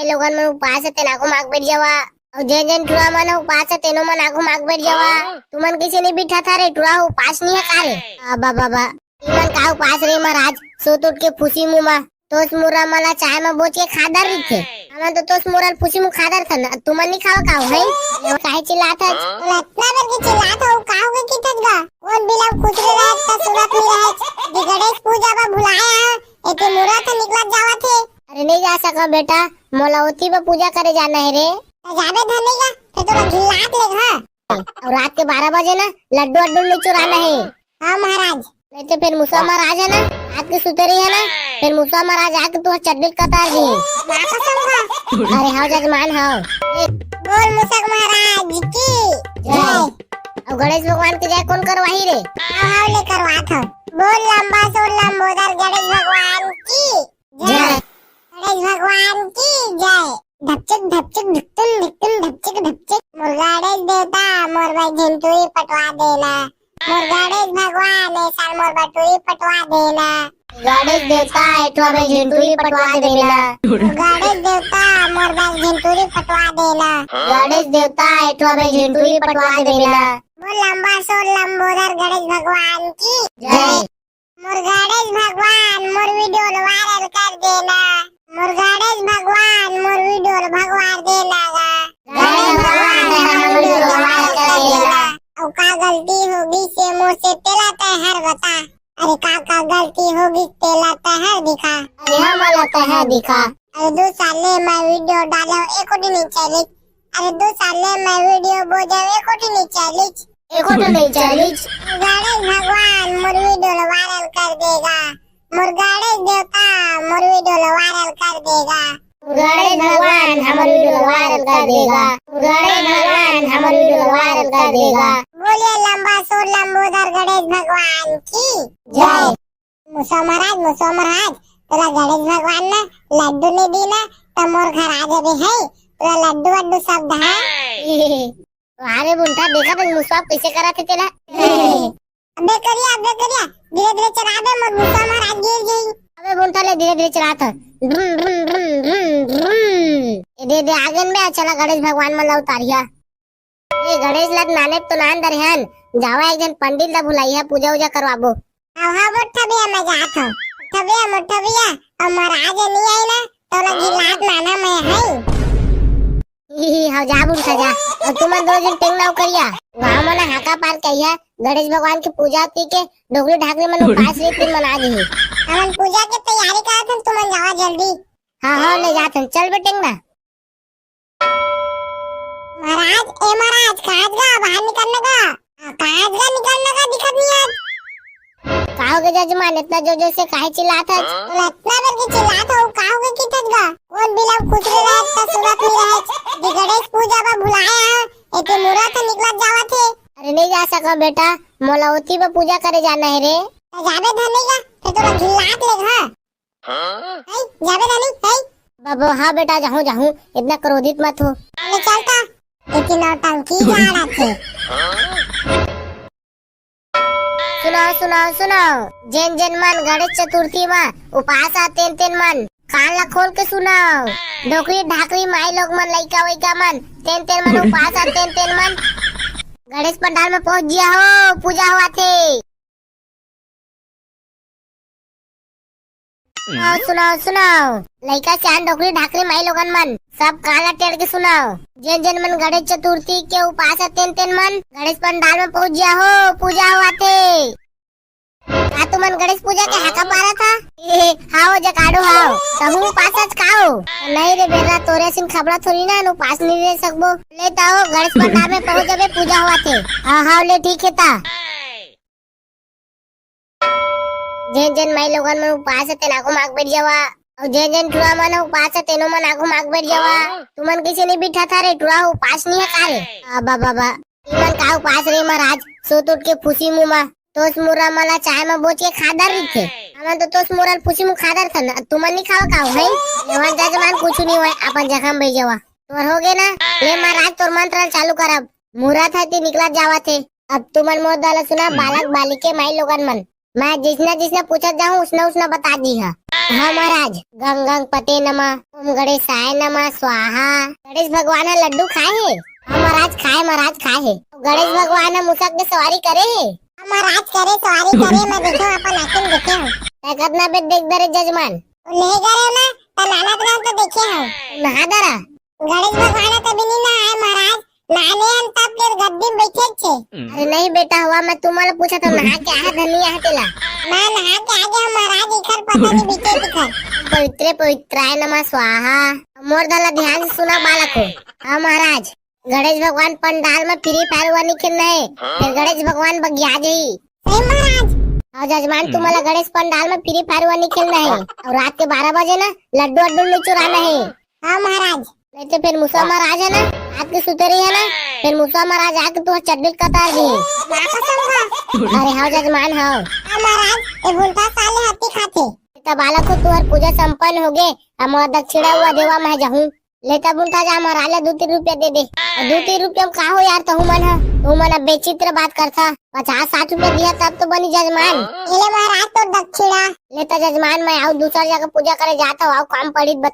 माई लोगन मन उपास है तेन आगू माग बैठ जावा और जेन जेन टुरा मन उपास है तेनो मन आगू माग बैठ जावा। तुमन किसी ने बिठा था रे टुरा उपास नहीं है कारे बाबा बाबा इमन का उपास रे महाराज सोत उठ के फुसी मुमा तोस मुरा मला चाय में बोच के खादर रही थे हमन तो तोस मुरा फुसी मु खादर था ना तुमन नहीं खाओ काओ है वो काहे चिल्लात है लतना बर के चिल्लात हो काओ के कितत गा कौन बिला खुसरे रहे त सूरत में रहे दी गणेश पूजा बा भुलाया एते मुरा तो निकलत जावा थे। अरे नहीं जा सका बेटा मोलावती में पूजा करे जाना है रे जाने धनेगा तो तोरा घिलात ले हां और रात के 12 बजे ना लड्डू अड्डू ले चुराना है। हां महाराज नहीं तो फिर मूसा महाराज है ना रात के सुते रही है ना फिर मूसा महाराज आके तू चड्डी कतार दी अरे हां जजमान हां बोल मूसा महाराज की जय और गणेश भगवान की जय कौन करवाही रे हां ले करवा था बोल लंबा सो लंबोदर गणेश भगवान की जय गणेश भगवान की जय धपचक धपचक ढक्कन ढक्कन धपचक धपचक मुर्गाड़ेश देवता मोर भाई झिंटुई पटवा देना मुर्गाड़ेश भगवान ऐसा मोर बटुई पटवा देना गणेश देवता एठवा में झिंटुई पटवा देना गणेश देवता मोर भाई झिंटुई पटवा देना गणेश देवता एठवा में झिंटुई पटवा देना बोल लंबा सो लंबोदर गणेश भगवान की जय मुर्गाड़ेश भगवान मोर वीडियो वायरल कर देना मुर्गाड़ेश भगवान मोर वीडियो भगवान देना गणेश भगवान मोर वीडियो वायरल कर देना और का गलती होगी से मुंह से तेला तहर बता अरे का गलती होगी तेला तहर दिखा अरे हम वाला तहर दिखा अरे 2 साल मैं वीडियो डाला एको दिन चैलेंज अरे 2 साल मैं वीडियो बोझा एको दिन चैलेंज एको दिन चैलेंज गणेश भगवान मोर वीडियो वायरल कर देगा मुर्गाड़ेश देवता मोर वीडियो वायरल कर देगा गणेश भगवान हमारे वीडियो वायरल कर देगा गणेश भगवान हमारे वीडियो वायरल कर देगा बोलिए लंबा सो लंबोदर गणेश भगवान की जय मूसा महाराज तोला गणेश भगवान ना लड्डू ने दी ना तो मोर घर आ जाबे है तोला लड्डू वड्डू सब धा अरे बुंटा देखा तो मूसा कैसे करा थे तेला अबे करिया धीरे धीरे चला दे मोर मूसा महाराज गिर गई अबे बुंटा ले धीरे धीरे चला था दे आगन में चला गणेश भगवान मन ला उतारिया ए गणेश ला नाने तो नान दरहन जावा एक जन पंडित ला बुलाइया पूजा उजा करवाबो हां मोठा भैया मैं जात हूं मोठा भैया और महाराज नहीं आई ना तो लगी लात नाना मैं है हां जा बुंटा जा और तुम 2 दिन टेंगनाव करिया गांव में हाका पार कहिया गणेश भगवान की पूजा ती के डोगरी ढाकरी मन उपास रीति मना दी हमन पूजा की तैयारी करत हन तुम जावा जल्दी हां ले जात हन चल बेटेंग ना महाराज काज गा बाहर निकलने का दिखत नहीं आज काहोगे जजमान इतना जोर से काहे चिल्लात है इतना बर के चिल्लात हो काहोगे कितत गा कौन बिला खुसरे रहे त सूरत में रहे दी गणेश पूजा बा भुलाया एते मुरा तो निकलत जावा थे। अरे नहीं जा सका बेटा मोलावती में पूजा करे जाना है रे जाबे धनेगा तो तोरा घिलात ले हां जाबे धनी है बाबा हां बेटा जाऊं इतना क्रोधित मत हो ले चलता लेकिन नौटंकी जा रहा थे सुनाओ जन मन गणेश चतुर्थी में उपास तेन मन कान ला खोल के सुनाओ ढोकरी ढाकरी माई लोग मन लइका वइका मन तेन मन उपास तेन मन गणेश पंडाल में पहुंच गया हो पूजा हुआ थे सुनाओ लइका चांद ढोकरी ढाकरी माई लोगन मन सब काला टेढ़ के सुनाओ जन मन गणेश चतुर्थी के उपास तेन मन गणेश पंडाल में पहुंच गया हो पूजा हुआ थे तुमन गणेश पूजा के हाका पारा था हाओ जकाडो हाओ तहु उपास खाओ नहीं रे बेरा तोरे सिन खबरा थोड़ी ना उपास नहीं ले सकबो ले ताओ गणेश पंडाल में पहुंच जाबे पूजा हुआ थे हां ले ठीक है ता जन माई लोगन मन उपास तेन आगू माग बैठ जावा और जन टुरा मन उपास तेनो मन आगू माग बैठ जावा तुमन किसी ने बिठा था रे टुरा उपास नहीं है कारे बाबा इमन का उपास रे महाराज सोत उठ के फुसी मुमा तोस मुरा मला चाय में बोच के खादर रही थे हमन तो तोस मुरा फुसी मु खादर था ना तुमन नहीं खाओ काओ है एवन जजमान कुछ नहीं होय अपन जगह में बैठ जावा तोर हो गए ना ले महाराज तोर मंत्र चालू करब मुरा था ती निकला जावा थे अब तुमन मोर दाला सुना बालक बालिके माई लोगन मन मैं जिसना पूछत जाऊं उसने बता दी है हाँ महाराज, गंग गंग पते नमः, ओम गणेशाय नमः स्वाहा। गणेश भगवान ने लड्डू खाए है? हाँ महाराज खाए है। गणेश भगवान ने मुसक में सवारी करे है? हाँ महाराज करे सवारी करे, मैं देखो अपन आखिर देखे हूँ। कितना बेद देख दरे जजमान ले गए ना, तो नाना तो देखे हूँ। नहा दरा गणेश भगवान तभी नहीं नहाए महाराज, नाने अंता प्लेट गद्दी में बैठे छे। अरे नहीं बेटा हुआ, मैं तुम्हारे पूछा था नहा के आया धनिया हटेला। मैं नहा के आ गया महाराज, इखर पता नहीं बीते दिखर। पवित्र पवित्राय नमः स्वाहा। मोर दला ध्यान से सुना बालक हो। हाँ महाराज, गणेश भगवान पंडाल में फ्री फायर हुआ नहीं खेलना है, फिर गणेश भगवान बगिया जाई। सही महाराज। और जजमान तुम्हारा गणेश पंडाल में फ्री फायर हुआ नहीं खेलना है, और रात के 12 बजे ना लड्डू अड्डू नहीं चुराना है। हाँ महाराज, नहीं तो फिर मूसा महाराज है ना आपके सुते रही है ना, फिर मूसा महाराज आके तुम्हें चड्डी कतार दी। अरे हाँ जजमान हाँ। महाराज ये भूलता साले हाथी खाते। तब बालक को तुम्हारी पूजा संपन्न हो गए, हम दक्षिणा हुआ देवा मैं जाऊँ लेता बुनता जा महाराज 2-3 रुपया दे दे। 2-3 रुपया में का हो यार, तू मन बेचित्र बात करता। 50-60 रुपया दिया तब तो बनी जजमान। ले महाराज तो दक्षिणा लेता जजमान, मैं आऊ दूसरा जगह पूजा करे जाता हूँ, काम पड़ी बता।